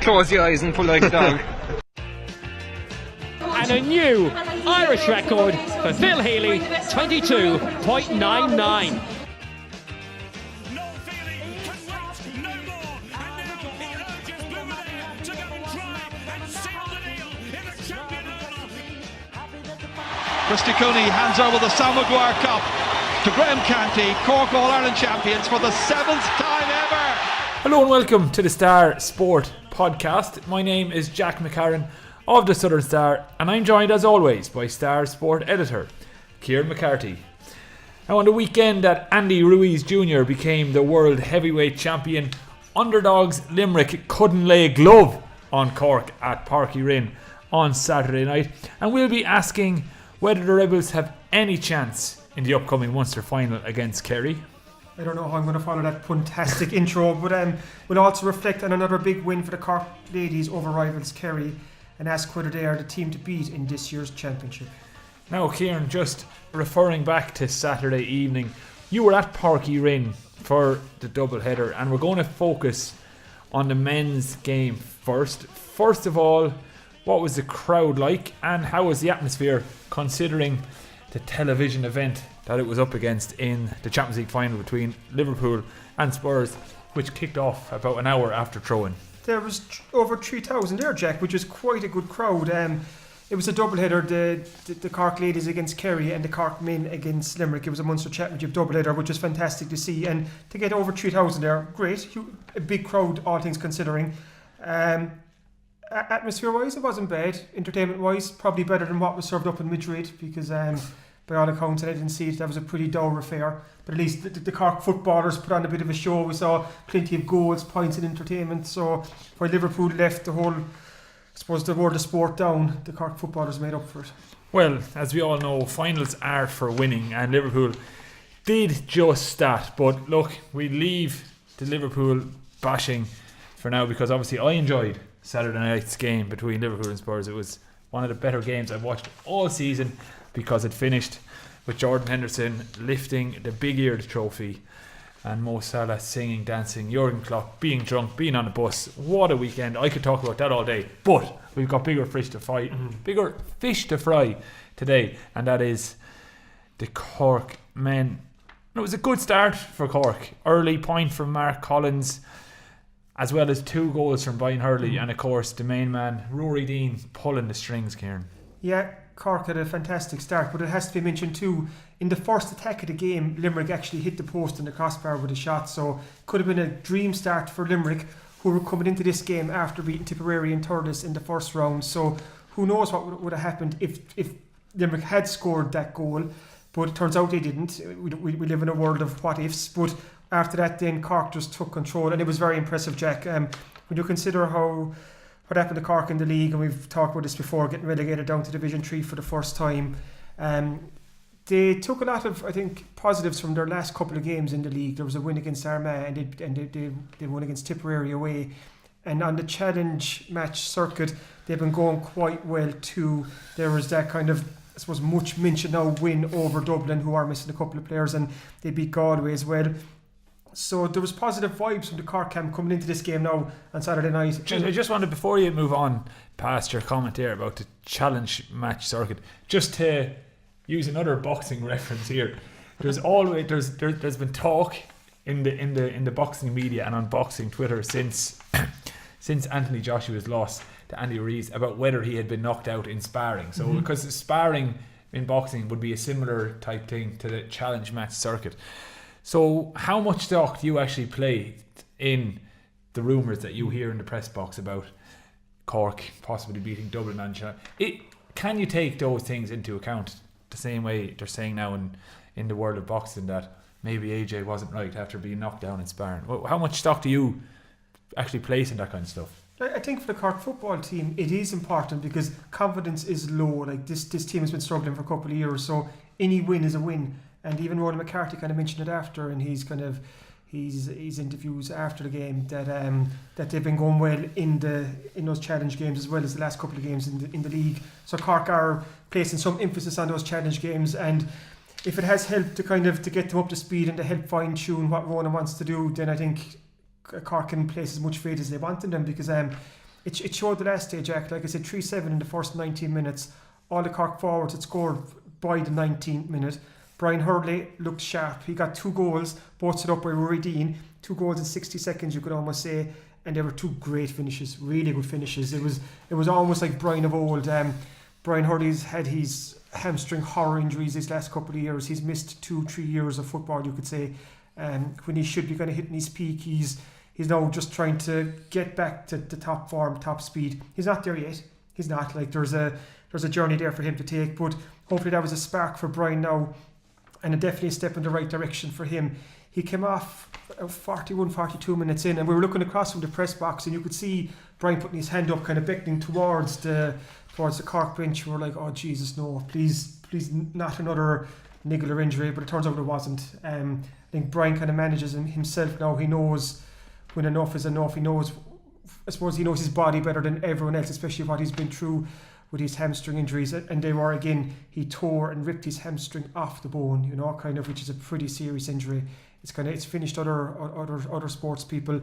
close your eyes and pull like a dog. And a new Irish record for Phil Healy, 22.99. Christy Cooney hands over the Sam Maguire Cup to Graham Canty, Cork All-Ireland champions for the 7th time ever. Hello and welcome to the Star Sport podcast. My name is Jack McCarran of the Southern Star, and I'm joined as always by Star Sport editor Kieran McCarthy. Now, on the weekend that Andy Ruiz Jr. became the world heavyweight champion, underdogs Limerick couldn't lay a glove on Cork at Pairc Ui Rinn on Saturday night, and we'll be asking whether the Rebels have any chance in the upcoming Munster final against Kerry. I don't know how I'm going to follow that fantastic intro, but we'll also reflect on another big win for the Cork ladies over rivals Kerry and ask whether they are the team to beat in this year's championship. Now, Kieran, just referring back to Saturday evening, you were at Pairc Ui Rinn for the double header, and we're going to focus on the men's game first. First of all, what was the crowd like, and how was the atmosphere considering the television event that it was up against in the Champions League final between Liverpool and Spurs, which kicked off about an hour after throw-in? There was over 3,000 there, Jack, which is quite a good crowd. It was a doubleheader, the Cork ladies against Kerry and the Cork men against Limerick. It was a Munster Championship doubleheader, which was fantastic to see, and to get over 3,000 there, great, a big crowd, all things considering. Atmosphere-wise, it wasn't bad. Entertainment-wise, probably better than what was served up in Madrid, because by all accounts, and I didn't see it, that was a pretty dour affair. But at least the Cork footballers put on a bit of a show. We saw plenty of goals, points and entertainment. So while Liverpool left the whole, I suppose, the world of sport down, the Cork footballers made up for it. Well, as we all know, finals are for winning, and Liverpool did just that. But look, we leave the Liverpool bashing for now, because obviously I enjoyed Saturday night's game between Liverpool and Spurs. It was one of the better games I've watched all season, because it finished with Jordan Henderson lifting the big-eared trophy and Mo Salah singing, dancing, Jurgen Klopp being drunk, being on the bus. What a weekend. I could talk about that all day, but we've got bigger fish to fry today, and that is the Cork men. It was a good start for Cork. Early point from Mark Collins, as well as 2 goals from Brian Hurley, and of course the main man Rory Dean pulling the strings, Kieran. Yeah, Cork had a fantastic start, but it has to be mentioned too, in the first attack of the game, Limerick actually hit the post and the crossbar with a shot, so could have been a dream start for Limerick, who were coming into this game after beating Tipperary and Thurles in the first round. So who knows what would have happened if Limerick had scored that goal, but it turns out they didn't. We live in a world of what ifs, but after that then Cork just took control, and it was very impressive, Jack. When you consider what happened to Cork in the league, and we've talked about this before, getting relegated down to Division 3 for the first time, they took a lot of, I think, positives from their last couple of games in the league. There was a win against Armagh, and they won against Tipperary away, and on the challenge match circuit they've been going quite well too. There was that kind of, I suppose, much mentioned now win over Dublin, who are missing a couple of players, and they beat Galway as well. So there was positive vibes from the Cork camp coming into this game now on Saturday night. I just wanted, before you move on past your comment there about the challenge match circuit, just to use another boxing reference here. There's been talk in the boxing media and on boxing Twitter since Anthony Joshua's loss to Andy Ruiz about whether he had been knocked out in sparring. So because sparring in boxing would be a similar type thing to the challenge match circuit. So how much stock do you actually play in the rumours that you hear in the press box about Cork possibly beating Dublin and can you take those things into account the same way they're saying now in the world of boxing that maybe AJ wasn't right after being knocked down in sparring? How much stock do you actually place in that kind of stuff? I think for the Cork football team it is important, because confidence is low. Like this team has been struggling for a couple of years, so any win is a win. And even Ronan McCarthy kind of mentioned it after, and his interviews after the game, that they've been going well in those challenge games as well as the last couple of games in the league. So Cork are placing some emphasis on those challenge games, and if it has helped to get them up to speed and to help fine tune what Ronan wants to do, then I think Cork can place as much faith as they want in them, because it showed the last day, Jack. Like I said, 3-7 in the first 19 minutes. All the Cork forwards had scored by the 19th minute. Brian Hurley looked sharp. He got 2 goals, both set up by Rory Dean. 2 goals in 60 seconds, you could almost say. And they were 2 great finishes, really good finishes. It was almost like Brian of old. Brian Hurley's had his hamstring horror injuries these last couple of years. He's missed 2-3 years of football, you could say. When he should be kind of hitting his peak, he's now just trying to get back to the top form, top speed. He's not there yet. He's not. Like there's a journey there for him to take, but hopefully that was a spark for Brian now, and definitely a step in the right direction for him. He came off 41, 42 minutes in, and we were looking across from the press box, and you could see Brian putting his hand up, kind of beckoning towards the Cork bench. We were like, oh Jesus, no, please not another niggle or injury, but it turns out it wasn't. I think Brian kind of manages himself now. He knows when enough is enough. He knows his body better than everyone else, especially what he's been through with his hamstring injuries. And they were, again, he tore and ripped his hamstring off the bone, which is a pretty serious injury. It's finished other sports people.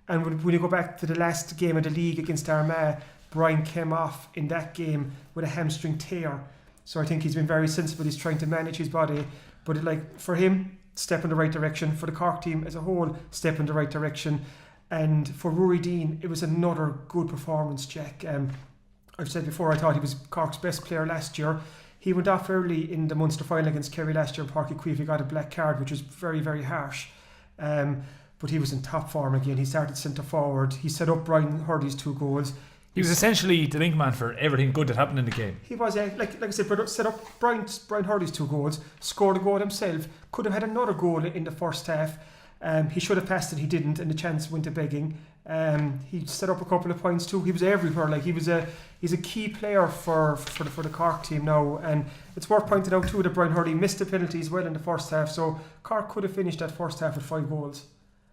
And when you go back to the last game of the league against Armagh, Brian came off in that game with a hamstring tear. So I think he's been very sensible. He's trying to manage his body. But for him, step in the right direction. For the Cork team as a whole, step in the right direction. And for Rory Dean, it was another good performance, Jack. I've said before, I thought he was Cork's best player last year. He went off early in the Munster final against Kerry last year. Pairc Ui Rinn got a black card, which was very, very harsh. But he was in top form again. He started centre forward. He set up Brian Hurley's 2 goals. He was essentially the link man for everything good that happened in the game. He was, like I said, set up Brian Hurley's 2 goals, scored a goal himself, could have had another goal in the first half. He should have passed it, he didn't, and the chance went to begging. He set up a couple of points too. He was everywhere. Like he's a key player for the Cork team now. And it's worth pointing out too that Brian Hurley missed the penalties well in the first half, so Cork could have finished that first half with 5 goals.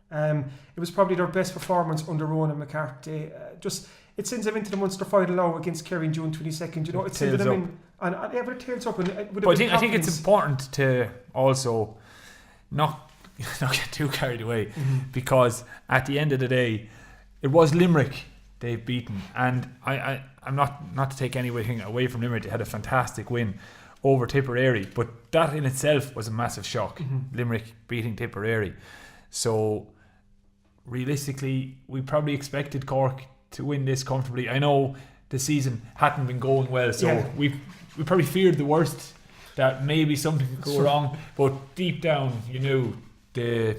It was probably their best performance under Kieran McCarthy. It sends them into the Munster final now against Kerry in June 22nd. It sends them in, and but it tails up. I think it's important to also not get too carried away, because at the end of the day, it was Limerick they've beaten, and I'm not to take anything away from Limerick. They had a fantastic win over Tipperary, but that in itself was a massive shock. Limerick beating Tipperary. So realistically, we probably expected Cork to win this comfortably. I know the season hadn't been going well, so we probably feared the worst, that maybe something could go wrong, but deep down you knew the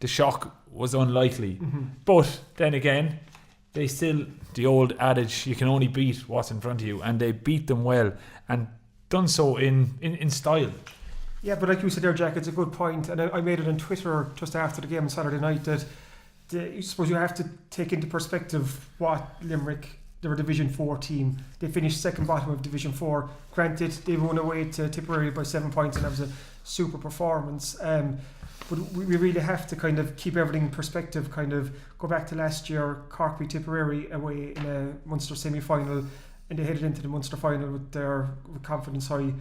shock was unlikely. But then again, they still, the old adage, you can only beat what's in front of you, and they beat them well and done so in style. Yeah, but like you said there, Jack, it's a good point, and I made it on Twitter just after the game on Saturday night, that I suppose you have to take into perspective what Limerick, they're a Division 4 team. They finished second bottom of Division 4. Granted, they won away to Tipperary by 7 points, and that was a super performance. But we really have to kind of keep everything in perspective, kind of go back to last year. Cork beat Tipperary away in a Munster semi-final, and they headed into the Munster final with confidence high,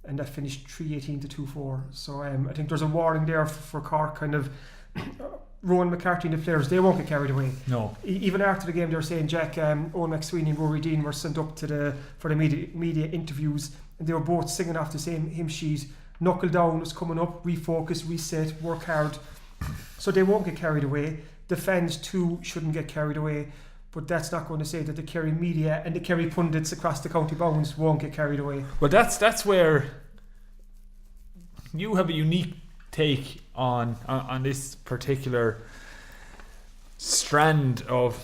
and that finished 3-18 to 2-4. So I think there's a warning there for Cork, kind of Rowan McCarthy and the players, they won't get carried away. No. Even after the game, they were saying, Jack, Owen McSweeney and Rory Dean were sent up for the media interviews, and they were both singing off the same hymn sheet. Knuckle down was coming up, refocus, reset, work hard. So they won't get carried away. The fans too shouldn't get carried away. But that's not going to say that the Kerry media and the Kerry pundits across the county bounds won't get carried away. Well, that's where you have a unique take on this particular strand of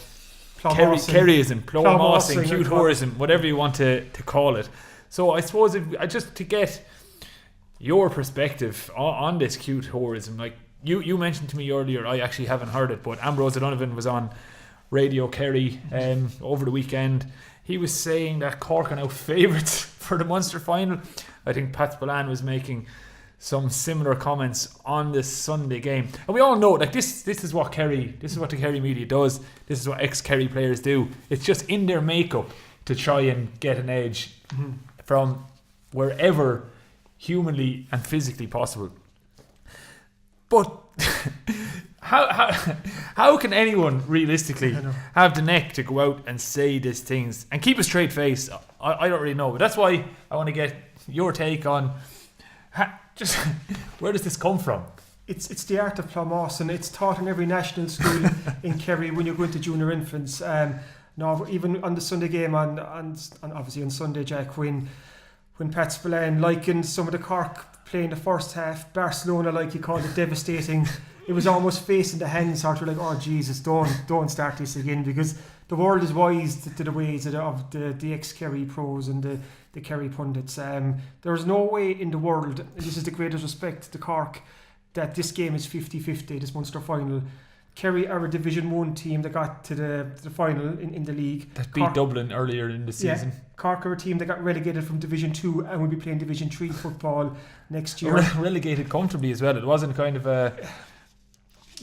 Kerryism, plowmossing, cute hoorism, whatever you want to call it. So I suppose just to get your perspective on this cute hoorism, like you mentioned to me earlier, I actually haven't heard it, but Ambrose O'Donovan was on Radio Kerry over the weekend. He was saying that Cork are now favourites for the Munster final. I think Pat Spillane was making some similar comments on this Sunday game, and we all know, like, this is what the Kerry media does. This is what ex-Kerry players do. It's just in their makeup to try and get an edge from wherever humanly and physically possible. But How can anyone realistically have the neck to go out and say these things and keep a straight face? I don't really know, but that's why I want to get your take on just where does this come from? It's the art of Plumos, and it's taught in every national school in Kerry when you go into junior infants. No, even on the Sunday game on obviously on Sunday, Jack, when Pat Spillane likened some of the Cork playing the first half, Barcelona, like he called it, devastating. It was almost facing the hands, sort of like, oh Jesus, don't start this again, because the world is wise to the ways of the ex-Kerry pros and the Kerry pundits. There's no way in the world, and this is the greatest respect to Cork, that this game is 50-50, this Munster final. Kerry are a Division 1 team that got to the final in the league. That beat Dublin earlier in the season. Yeah, Cork are a team that got relegated from Division 2 and will be playing Division 3 football next year. Relegated comfortably as well. It wasn't kind of a...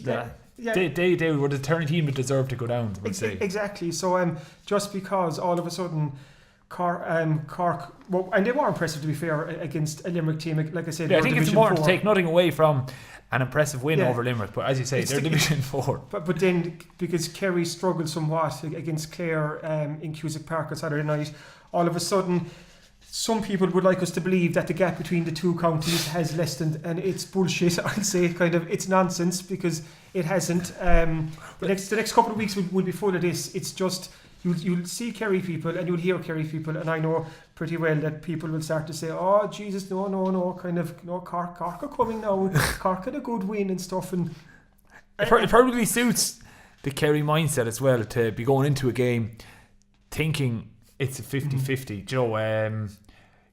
They were the turning team that deserved to go down, I would say. Exactly. So just because all of a sudden Cork, well, and they were impressive, to be fair, against a Limerick team, like I said. Yeah, I think it's important to take nothing away from an impressive win over Limerick, but as you say, they're Division 4. But then, because Kerry struggled somewhat against Clare in Cusack Park on Saturday night, all of a sudden some people would like us to believe that the gap between the two counties has lessened, and it's bullshit. I'd say it's nonsense, because it hasn't. The next couple of weeks will be full of this. It's just you'll see Kerry people and you'll hear Kerry people, and I know pretty well that people will start to say, oh Jesus, no, Cork are coming now. Cork had a good win and stuff, and it probably suits the Kerry mindset as well to be going into a game thinking it's a 50-50. Do you know,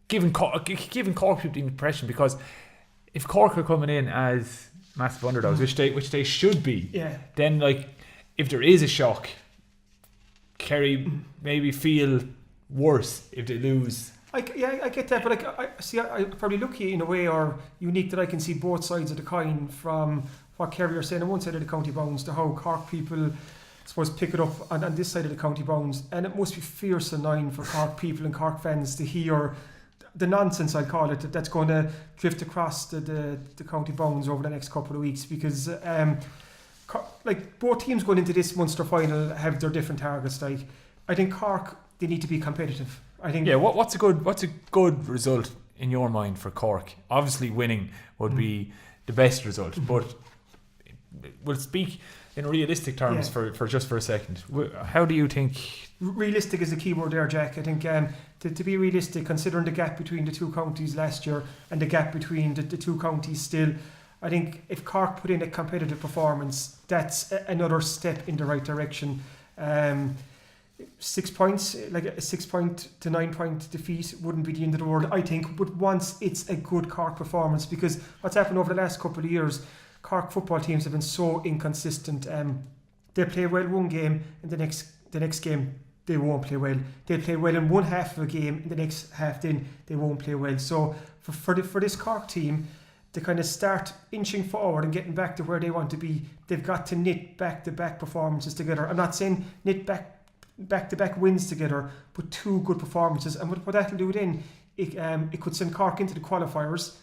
giving Cork people the impression, because if Cork are coming in as massive underdogs, which they should be, then like if there is a shock, Kerry maybe feel worse if they lose. I get that, but I'm probably lucky in a way, or unique, that I can see both sides of the coin, from what Kerry are saying on one side of the county bounds to how Cork people, I suppose, pick it up on this side of the county bounds. And it must be fierce annoying for Cork people and Cork fans to hear the nonsense, I call it, that's going to drift across the county bounds over the next couple of weeks, because like both teams going into this Munster final have their different targets. Like, I think Cork, they need to be competitive. I think. Yeah. What's a good result in your mind for Cork? Obviously, winning would be the best result, but we'll speak in realistic terms for just for a second. How do you think? Realistic is the key word there, Jack. I think to be realistic, considering the gap between the two counties last year and the gap between the two counties still, I think if Cork put in a competitive performance, that's another step in the right direction. 6 points, like a 6 point to 9 point defeat, wouldn't be the end of the world, I think. But once it's a good Cork performance, because what's happened over the last couple of years, Cork football teams have been so inconsistent. They play well one game, and the next game they won't play well. They'll play well in one half of a game, in the next half then they won't play well. So for this Cork team to kind of start inching forward and getting back to where they want to be, they've got to knit back-to-back performances together. I'm not saying knit back-to-back wins together, but two good performances. And what that'll do then, it could send Cork into the qualifiers,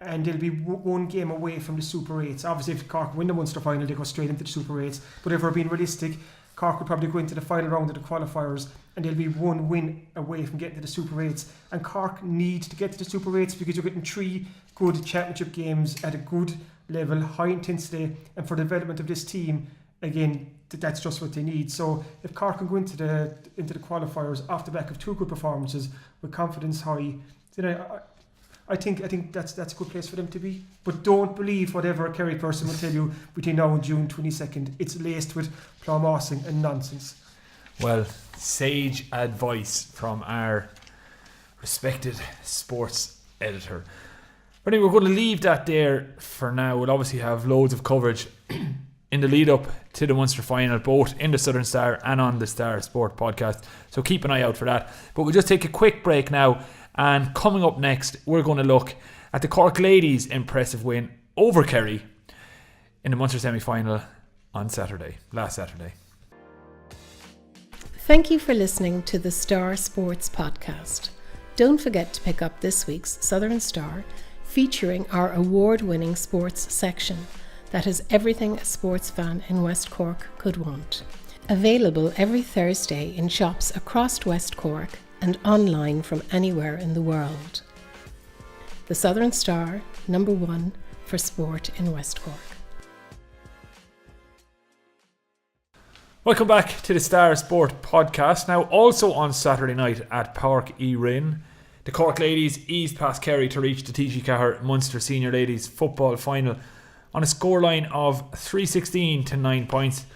and they'll be one game away from the Super 8s. Obviously, if Cork win the Munster final, they go straight into the Super 8s. But if we're being realistic, Cork will probably go into the final round of the qualifiers, and they'll be one win away from getting to the Super 8s. And Cork need to get to the Super 8s, because you're getting 3 good championship games at a good level, high intensity, and for the development of this team, again, that's just what they need. So if Cork can go into the qualifiers off the back of 2 good performances with confidence high, then I think that's a good place for them to be. But don't believe whatever a Kerry person will tell you between now and June 22nd. It's laced with plummossing and nonsense. Well, sage advice from our respected sports editor. But anyway, we're going to leave that there for now. We'll obviously have loads of coverage in the lead up to the Munster final, both in the Southern Star and on the Star Sport podcast. So keep an eye out for that. But we'll just take a quick break now. And coming up next, we're going to look at the Cork ladies' impressive win over Kerry in the Munster semi-final on last Saturday. Thank you for listening to the Star Sports podcast. Don't forget to pick up this week's Southern Star, featuring our award-winning sports section. that has everything a sports fan in West Cork could want. Available every Thursday in shops across West Cork and online from anywhere in the world. The Southern Star, number 1 for sport in West Cork. Welcome back to the Star Sport podcast. Now, also on Saturday night at Pairc Ui Rinn, the Cork ladies eased past Kerry to reach the TG Cahir Munster Senior Ladies Football Final on a scoreline of 3-16 to 9 points.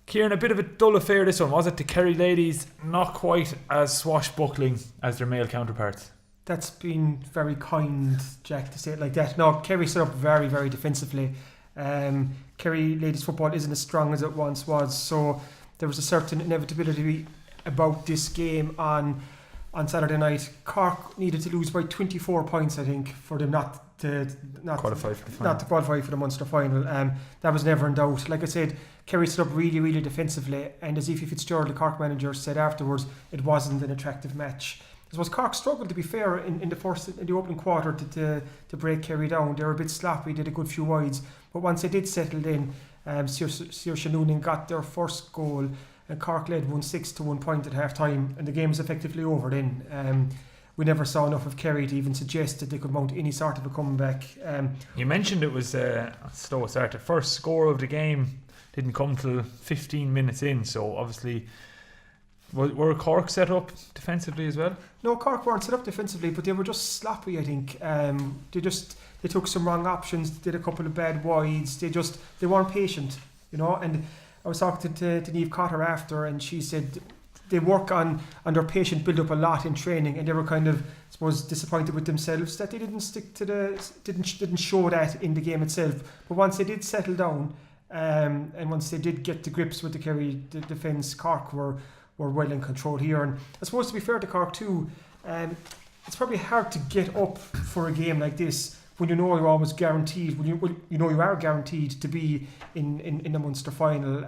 Kieran, a bit of a dull affair this one, was it? The Kerry ladies not quite as swashbuckling as their male counterparts. That's been very kind, Jack, to say it like that. No, Kerry set up very, very defensively. Kerry ladies football isn't as strong as it once was, so there was a certain inevitability about this game on Saturday night. Cork needed to lose by 24 points, I think, for them not to qualify for the Munster final. That was never in doubt. Like I said, Kerry set up really, really defensively, and as Aoife Fitzgerald, the Cork manager, said afterwards, it wasn't an attractive match. I suppose Cork struggled, to be fair, in the opening quarter to break Kerry down. They were a bit sloppy, did a good few wides, but once they did settle in, Saoirse Noonan got their first goal, and Cork led 1-6 to 1 point at half time, and the game was effectively over then. We never saw enough of Kerry to even suggest that they could mount any sort of a comeback. You mentioned it was a slow start. The first score of the game didn't come till 15 minutes in, so obviously were Cork set up defensively as well? No, Cork weren't set up defensively, but they were just sloppy, I think. They took some wrong options, did a couple of bad wides. They weren't patient, And I was talking to Niamh Cotter after, and she said they work on their patient build up a lot in training, and they were kind of, I suppose, disappointed with themselves that they didn't stick to didn't show that in the game itself. But once they did settle down, and once they did get to grips with the Kerry defence, Cork were well in control here. And I suppose, to be fair to Cork too, it's probably hard to get up for a game like this when you know you're always guaranteed, when you know you are guaranteed to be in the Munster final.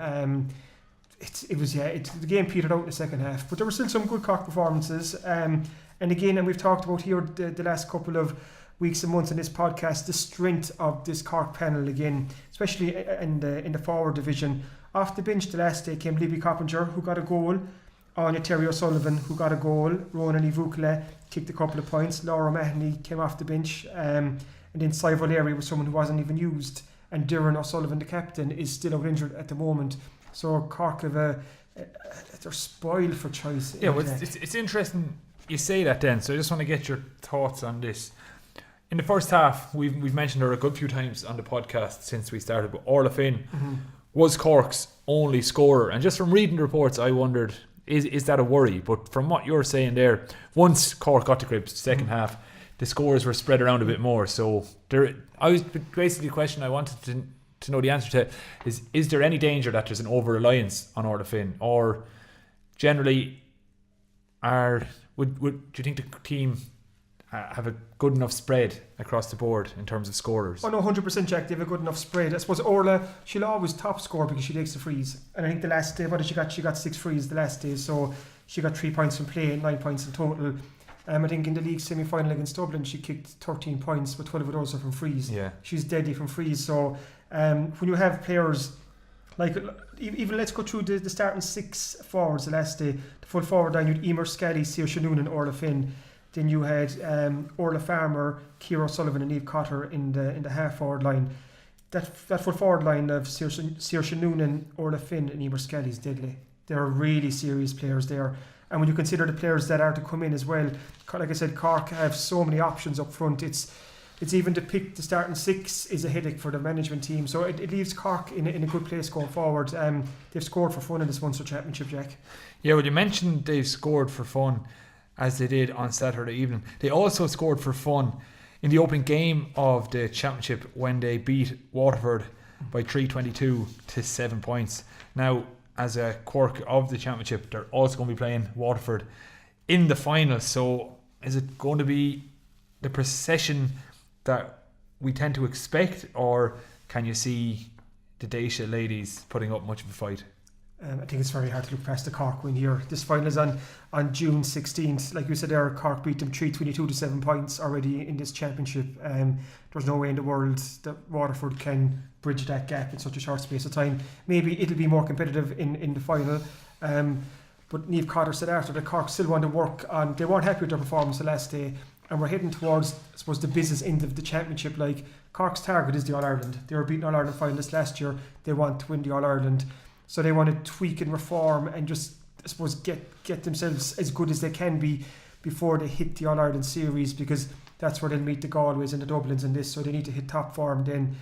The game petered out in the second half, but there were still some good Cork performances. And we've talked about here the last couple of weeks and months in this podcast, the strength of this Cork panel again, especially in the forward division. Off the bench the last day came Libby Coppinger, who got a goal, Anya Terry O'Sullivan, who got a goal, Ronan Ivukala kicked a couple of points, Laura Mahoney came off the bench, and then Cy Valeri was someone who wasn't even used, and Darren O'Sullivan, the captain, is still out injured at the moment. So Cork have they're spoiled for choice. Yeah, well, it's interesting you say that then, so I just want to get your thoughts on this. In the first half, we've mentioned her a good few times on the podcast since we started, but Orla Finn was Cork's only scorer, and just from reading the reports I wondered, is that a worry? But from what you're saying there, once Cork got to grips, second half, the scores were spread around a bit more. So basically the question I wanted to know the answer to is there any danger that there's an over-reliance on Orla Finn, or generally would do you think the team have a good enough spread across the board in terms of scorers? Oh no, 100% Jack, they have a good enough spread. I suppose Orla, she'll always top score because she takes the frees, and I think the last day, what did she got? She got 6 frees the last day, so she got 3 points from play, 9 points in total. I think in the league semi-final against Dublin she kicked 13 points, but 12 of those are from frees. Yeah, she's deadly from frees. So when you have players like, even let's go through the starting 6 forwards the last day. The full forward line, you had Emer Scally, Saoirse Noonan, Orla Finn. Then you had Orla Farmer, Ciara O'Sullivan and Niamh Cotter in the half forward line. That full forward line of Saoirse Noonan, Orla Finn and Emer Scally is deadly. They're really serious players there. And when you consider the players that are to come in as well, like I said, Cork have so many options up front. It's even to pick the starting 6 is a headache for the management team. So it leaves Cork in a good place going forward. They've scored for fun in this Munster Championship, Jack. Yeah, well, you mentioned they've scored for fun, as they did on Saturday evening. They also scored for fun in the opening game of the championship when they beat Waterford by 322 to 7 points. Now, as a quirk of the championship, they're also going to be playing Waterford in the final. So is it going to be the procession that we tend to expect, or can you see the Daisha ladies putting up much of a fight? I think it's very hard to look past the Cork win here. This final is on June 16th. Like you said there, Cork beat them 322 to 7 points already in this championship. There's no way in the world that Waterford can bridge that gap in such a short space of time. Maybe it'll be more competitive in the final. But Niamh Cotter said after that Cork still want to work on, they weren't happy with their performance the last day, and we're heading towards, I suppose, the business end of the championship. Like, Cork's target is the All-Ireland. They were beating All-Ireland finalists last year. They want to win the All-Ireland. So they want to tweak and reform and just, I suppose, get themselves as good as they can be before they hit the All-Ireland series, because that's where they'll meet the Galways and the Dublins in this, so they need to hit top form then.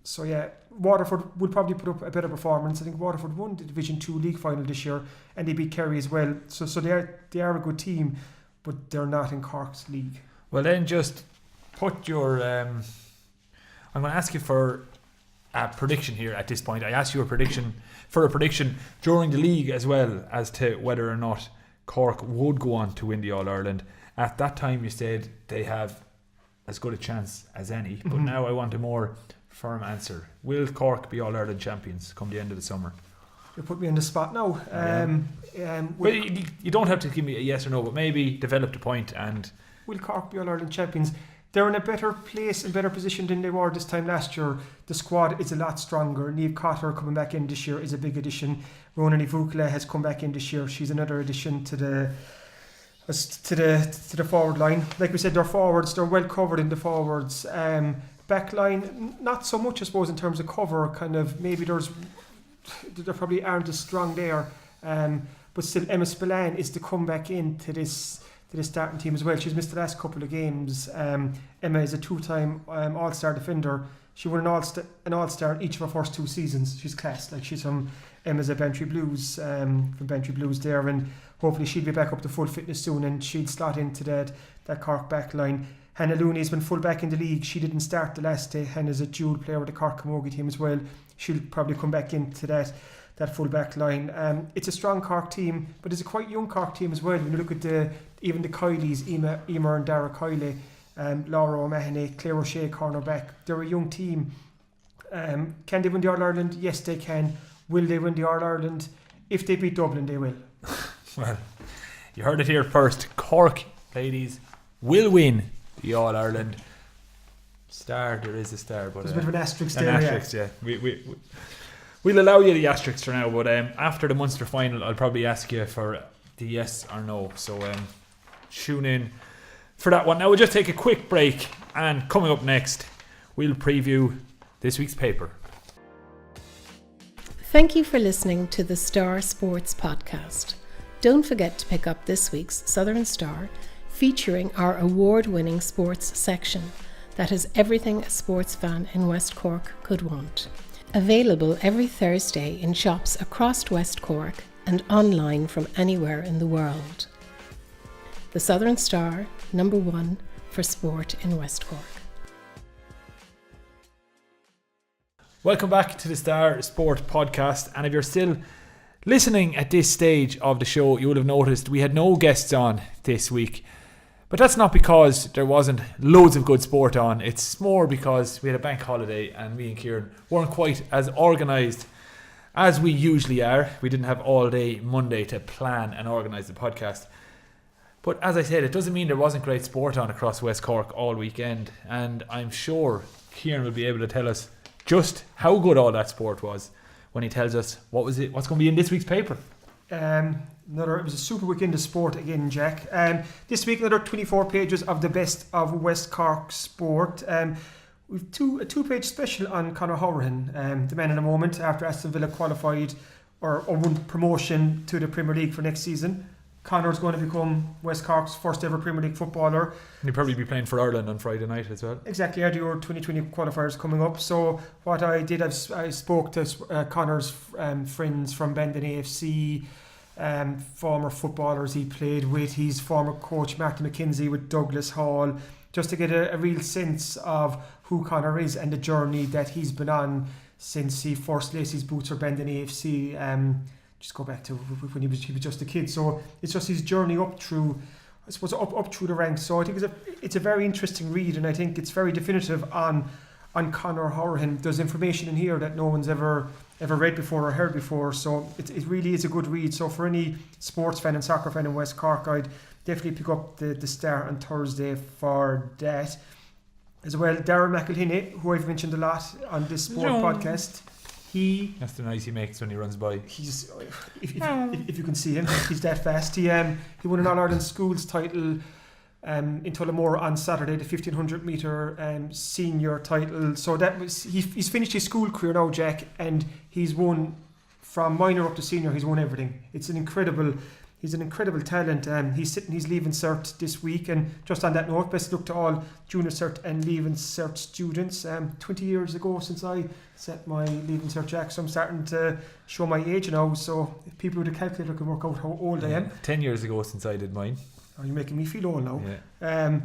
So yeah, Waterford will probably put up a better performance. I think Waterford won the Division 2 league final this year, and they beat Kerry as well. So they are a good team, but they're not in Cork's league. Well, then just put your... I'm going to ask you for a prediction here at this point. I asked you a prediction during the league as well as to whether or not Cork would go on to win the All-Ireland. At that time you said they have as good a chance as any, but now I want a more firm answer. Will Cork be All-Ireland champions come the end of the summer? You put me on the spot now. Well, you don't have to give me a yes or no, but maybe develop the point. And will Cork be All-Ireland champions? They're in a better place and better position than they were this time last year. The squad is a lot stronger. Niamh Cotter coming back in this year is a big addition. Ronan Ivukala has come back in this year. She's another addition to the forward line. Like we said, they're well covered in the forwards. Back line, not so much, I suppose, in terms of cover. Kind of maybe they probably aren't as strong there. But still, Emma Spillane is to come back into this starting team as well. She's missed the last couple of games. Emma is a 2-time All-Star defender. She won an All-Star in each of her first 2 seasons. She's class. Like, Emma's a Bantry Blues, from Bantry Blues there, and hopefully she'll be back up to full fitness soon, and she'll slot into that Cork back line. Hannah Looney's been full back in the league. She didn't start the last day. Hannah's a dual player with the Cork Camogie team as well. She'll probably come back into that full back line. It's a strong Cork team, but it's a quite young Cork team as well. When you look at even the Kileys, Emer and Dara Kiley, Laura O'Mahony, Claire O'Shea cornerback, they're a young team. Can they win the All-Ireland? Yes, they can. Will they win the All-Ireland? If they beat Dublin, they will. Well, you heard it here first. Cork, ladies, will win the All-Ireland. There is a star, but there's a bit of an asterisk there. Asterisk, yeah. We'll allow you the asterisk for now, but after the Munster final, I'll probably ask you for the yes or no. So tune in for that one. Now we'll just take a quick break, and coming up next, we'll preview this week's paper. Thank you for listening to the Star Sports Podcast. Don't forget to pick up this week's Southern Star, featuring our award-winning sports section that has everything a sports fan in West Cork could want. Available every Thursday in shops across West Cork and online from anywhere in the world. The Southern Star, #1 for sport in West Cork. Welcome back to the Star Sport Podcast, and if you're still listening at this stage of the show, you would have noticed we had no guests on this week. But that's not because there wasn't loads of good sport on. It's more because we had a bank holiday and me and Kieran weren't quite as organised as we usually are. We didn't have all day Monday to plan and organise the podcast. But as I said, it doesn't mean there wasn't great sport on across West Cork all weekend. And I'm sure Kieran will be able to tell us just how good all that sport was when he tells us what's going to be in this week's paper. It was a super weekend of sport again, Jack. This week, another 24 pages of the best of West Cork sport. We've a 2-page special on Conor Howrahan, the man in a moment, after Aston Villa qualified or won promotion to the Premier League for next season. Conor's going to become West Cork's first ever Premier League footballer. And he'll probably be playing for Ireland on Friday night as well. Exactly, the Euro 2020 qualifiers coming up. So what I did, I spoke to Conor's friends from Bandon AFC, former footballers he played with, his former coach Martin McKenzie with Douglas Hall, just to get a real sense of who Conor is and the journey that he's been on since he first laced his boots for Bandon AFC. Just go back to when he was just a kid. So it's just his journey up through, I suppose, up through the ranks. So I think it's a very interesting read, and I think it's very definitive on Conor Howrahan. There's information in here that no one's ever ever read before or heard before. So it really is a good read. So for any sports fan and soccer fan in West Cork, I'd definitely pick up the Star on Thursday for that. As well, Darren McElhinney, who I've mentioned a lot on this sport podcast. That's the noise he makes when he runs by. He's if you can see him, he's that fast. He won an All-Ireland Schools title in Tullamore on Saturday, the 1500 metre senior title. So that was he's finished his school career now, Jack, and he's won from minor up to senior. He's won everything. He's an incredible talent. He's sitting his Leaving Cert this week, and just on that note, best luck to all Junior Cert and Leaving Cert students. 20 years ago since I set my Leaving Cert, Jack, so I'm starting to show my age now, so if people with a calculator can work out how old I am. 10 years ago since I did mine. Oh, you're making me feel old now. Yeah.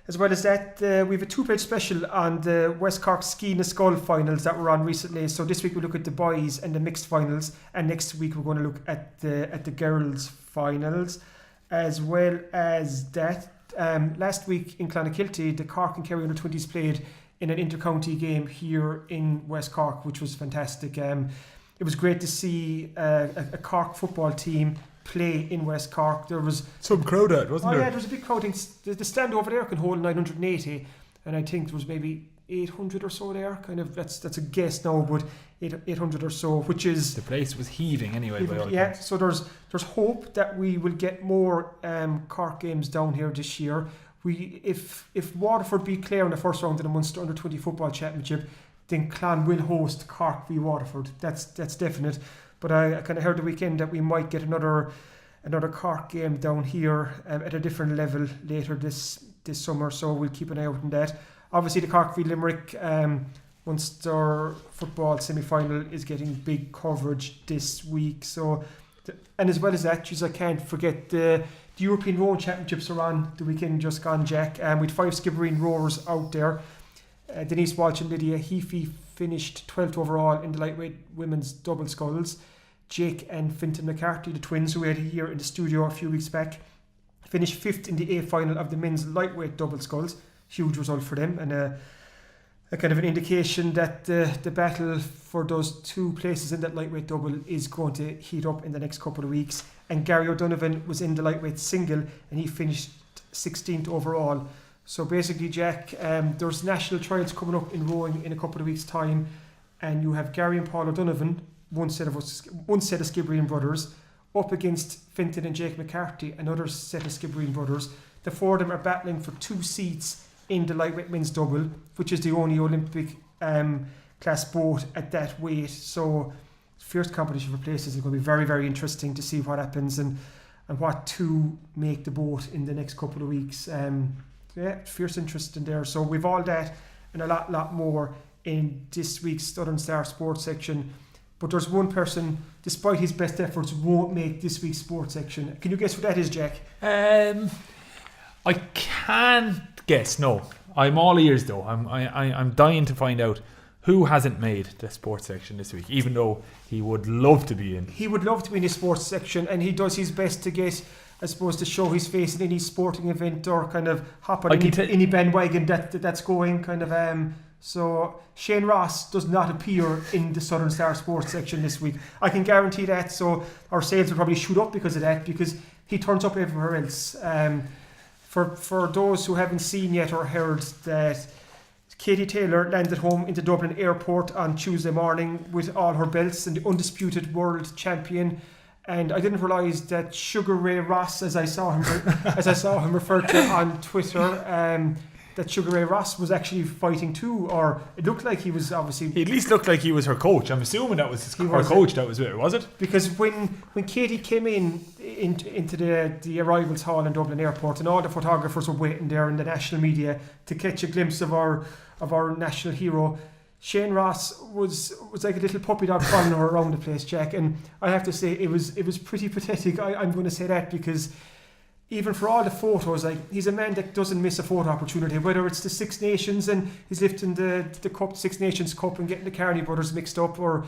As well as that, we have a 2-page special on the West Cork Ski and Scull finals that were on recently. So this week we look at the boys and the mixed finals, and next week we're going to look at the girls finals. As well as that, last week in Clonakilty, the Cork and Kerry under-20s played in an inter-county game here in West Cork, which was fantastic. It was great to see a Cork football team play in West Cork. There was some crowd out, wasn't there? Yeah, there was a big crowd. The stand over there can hold 980, and I think there was maybe 800 or so there. Kind of that's a guess now, but 800 or so, which is the place was heaving anyway. By all accounts. So there's hope that we will get more Cork games down here this year. If Waterford beat Clare in the first round of the Munster Under-20 Football Championship, then Clon will host Cork v Waterford. That's definite. But I kind of heard the weekend that we might get another Cork game down here at a different level later this summer. So we'll keep an eye out on that. Obviously, the Cork v Limerick Munster football semi-final is getting big coverage this week. So, and as well as that, I can't forget the European Rowing Championships are on the weekend just gone, Jack. With 5 Skibbereen rowers out there. Denise Walsh and Lydia Heafy finished 12th overall in the lightweight women's double sculls. Jake and Fintan McCarthy, the twins who we had here in the studio a few weeks back, finished 5th in the A final of the men's lightweight double sculls. Huge result for them, and a kind of an indication that the battle for those 2 places in that lightweight double is going to heat up in the next couple of weeks. And Gary O'Donovan was in the lightweight single, and he finished 16th overall. So basically, Jack, there's national trials coming up in rowing in a couple of weeks' time, and you have Gary and Paul O'Donovan, one set of Skibbereen brothers, up against Fintan and Jake McCarthy, another set of Skibbereen brothers. The 4 of them are battling for 2 seats in the lightweight men's double, which is the only Olympic class boat at that weight. So fierce competition for places. It's going to be very, very interesting to see what happens and what to make the boat in the next couple of weeks. Fierce interest in there. So we've all that and a lot more in this week's Southern Star Sports section. But there's one person, despite his best efforts, won't make this week's sports section. Can you guess what that is, Jack? I can't guess. No, I'm all ears though. I'm dying to find out who hasn't made the sports section this week, even though he would love to be in. He would love to be in the sports section, and he does his best to get, I suppose, to show his face in any sporting event or kind of hop on any bandwagon that's going kind of. So Shane Ros does not appear in the Southern Star Sports section this week. I can guarantee that. So our sales will probably shoot up because of that, because he turns up everywhere else. For those who haven't seen yet or heard, that Katie Taylor landed home into Dublin Airport on Tuesday morning with all her belts and the undisputed world champion. And I didn't realise that Sugar Ray Ross, as I saw him referred to on Twitter, that Sugar Ray Ross was actually fighting too, or it looked like he was obviously. He at least looked like he was her coach. I'm assuming that was her coach. That was it, was it? Because when Katie came into the arrivals hall in Dublin Airport, and all the photographers were waiting there in the national media to catch a glimpse of our national hero, Shane Ros was like a little puppy dog following her around the place, Jack. And I have to say it was pretty pathetic. I'm going to say that, because even for all the photos, like, he's a man that doesn't miss a photo opportunity, whether it's the Six Nations and he's lifting the cup, Six Nations Cup, and getting the Carney brothers mixed up, or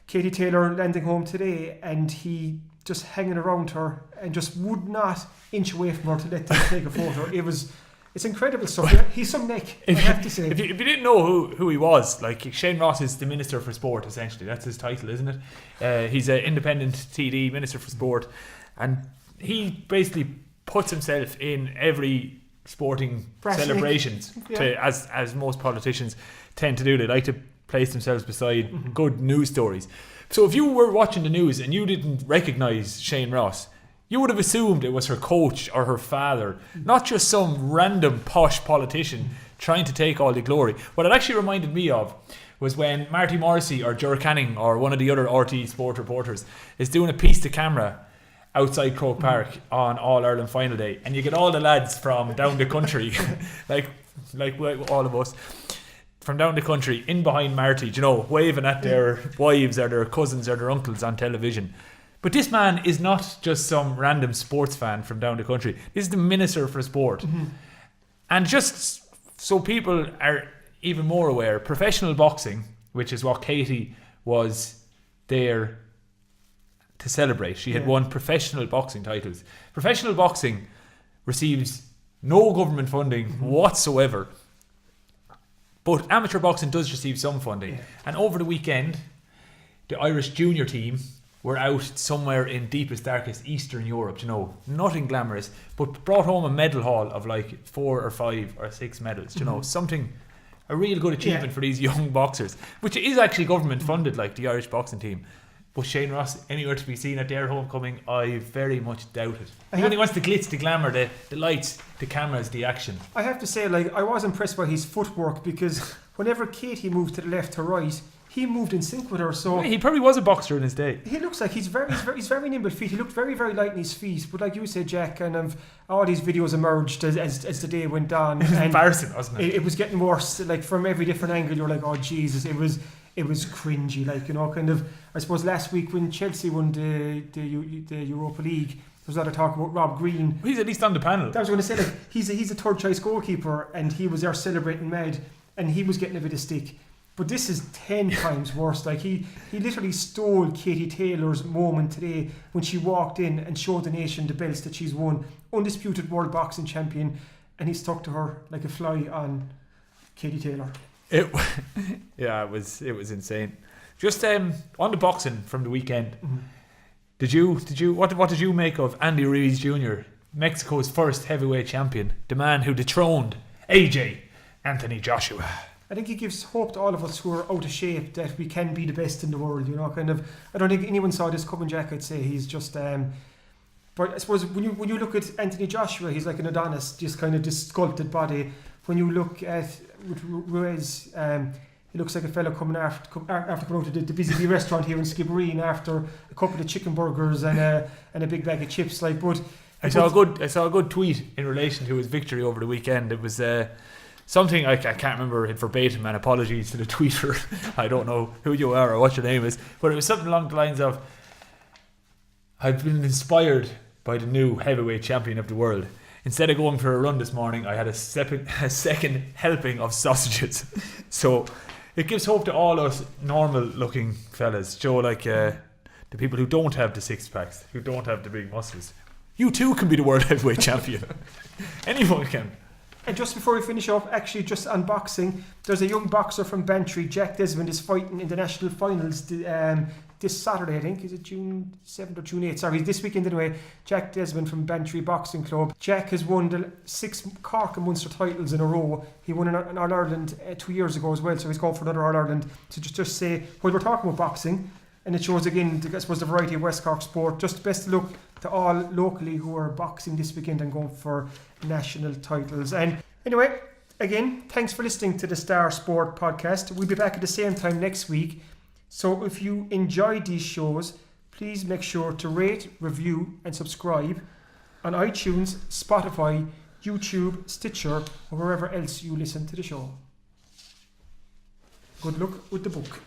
Katie Taylor landing home today and he just hanging around her and just would not inch away from her to let them take a photo. It was It's incredible stuff. He's some neck, I have to say. If you didn't know who he was, like Shane Ros is the Minister for Sport, essentially. That's his title, isn't it? He's an independent TD, Minister for Sport, and he basically puts himself in every sporting celebrations, as most politicians tend to do. They like to place themselves beside good news stories. So if you were watching the news and you didn't recognise Shane Ros, you would have assumed it was her coach or her father, not just some random posh politician trying to take all the glory. What it actually reminded me of was when Marty Morrissey or Ger Canning or one of the other RT Sport reporters is doing a piece to camera outside Croke Park on All-Ireland final day, and you get all the lads from down the country, like all of us, from down the country in behind Marty, you know, waving at their wives or their cousins or their uncles on television. But this man is not just some random sports fan from down the country. This is the Minister for Sport. And just so people are even more aware, professional boxing, which is what Katie was there to celebrate. She had won professional boxing titles. Professional boxing receives no government funding whatsoever. But amateur boxing does receive some funding. And over the weekend, the Irish junior team were out somewhere in deepest, darkest Eastern Europe, you know, nothing glamorous, but brought home a medal haul of like 4 or 5 or 6 medals, you know, a real good achievement for these young boxers, which is actually government funded, like the Irish boxing team. But Shane Ros, anywhere to be seen at their homecoming, I very much doubt it. He only wants the glitz, the glamour, the lights, the cameras, the action. I have to say, like, I was impressed by his footwork, because whenever Katie moved to the left to right, he moved in sync with her. So he probably was a boxer in his day. He looks like he's very nimble feet. He looked very, very light in his feet. But like you said, Jack, kind of all these videos emerged as the day went on. It was embarrassing, wasn't it? It was getting worse. Like from every different angle, you were like, oh Jesus, it was cringy. Like, you know, kind of. I suppose last week when Chelsea won the Europa League, there was a lot of talk about Rob Green. He's at least on the panel. I was going to say, like, he's a third choice goalkeeper, and he was there celebrating mad, and he was getting a bit of stick. But this is 10 times worse. Like he literally stole Katie Taylor's moment today when she walked in and showed the nation the belts that she's won, undisputed world boxing champion, and he stuck to her like a fly on Katie Taylor. It was insane. Just on the boxing from the weekend, what did you make of Andy Ruiz Jr., Mexico's first heavyweight champion, the man who dethroned AJ Anthony Joshua? I think he gives hope to all of us who are out of shape that we can be the best in the world, you know, kind of. I don't think anyone saw this coming, Jack. I'd say he's just but I suppose when you look at Anthony Joshua, he's like an Adonis, just kind of this sculpted body. When you look at Ruiz, he looks like a fellow coming after coming out of the Busy Bee restaurant here in Skibbereen after a couple of chicken burgers and a big bag of chips. Like, but I saw a good tweet in relation to his victory over the weekend. It was something I can't remember it verbatim, and apologies to the tweeter. I don't know who you are or what your name is, but it was something along the lines of, I've been inspired by the new heavyweight champion of the world. Instead of going for a run this morning, I had a second helping of sausages. So it gives hope to all us normal looking fellas, Joe, like the people who don't have the six packs, who don't have the big muscles. You too can be the world heavyweight champion. Anyone can. And just before we finish off, actually just on boxing, there's a young boxer from Bantry, Jack Desmond, is fighting in the national finals this Saturday, I think. Is it June 7th or June 8th? Sorry, this weekend anyway. Jack Desmond from Bantry Boxing Club. Jack has won the 6 Cork and Munster titles in a row. He won an All-Ireland 2 years ago as well, so he's going for another All-Ireland. So just say, while we're talking about boxing, and it shows again, I suppose, the variety of West Cork sport, just best of luck to all locally who are boxing this weekend and going for national titles. And anyway, again, thanks for listening to the Star Sport podcast. We'll be back at the same time next week. So if you enjoyed these shows, please make sure to rate, review and subscribe on iTunes, Spotify, YouTube, Stitcher or wherever else you listen to the show. Good luck with the book.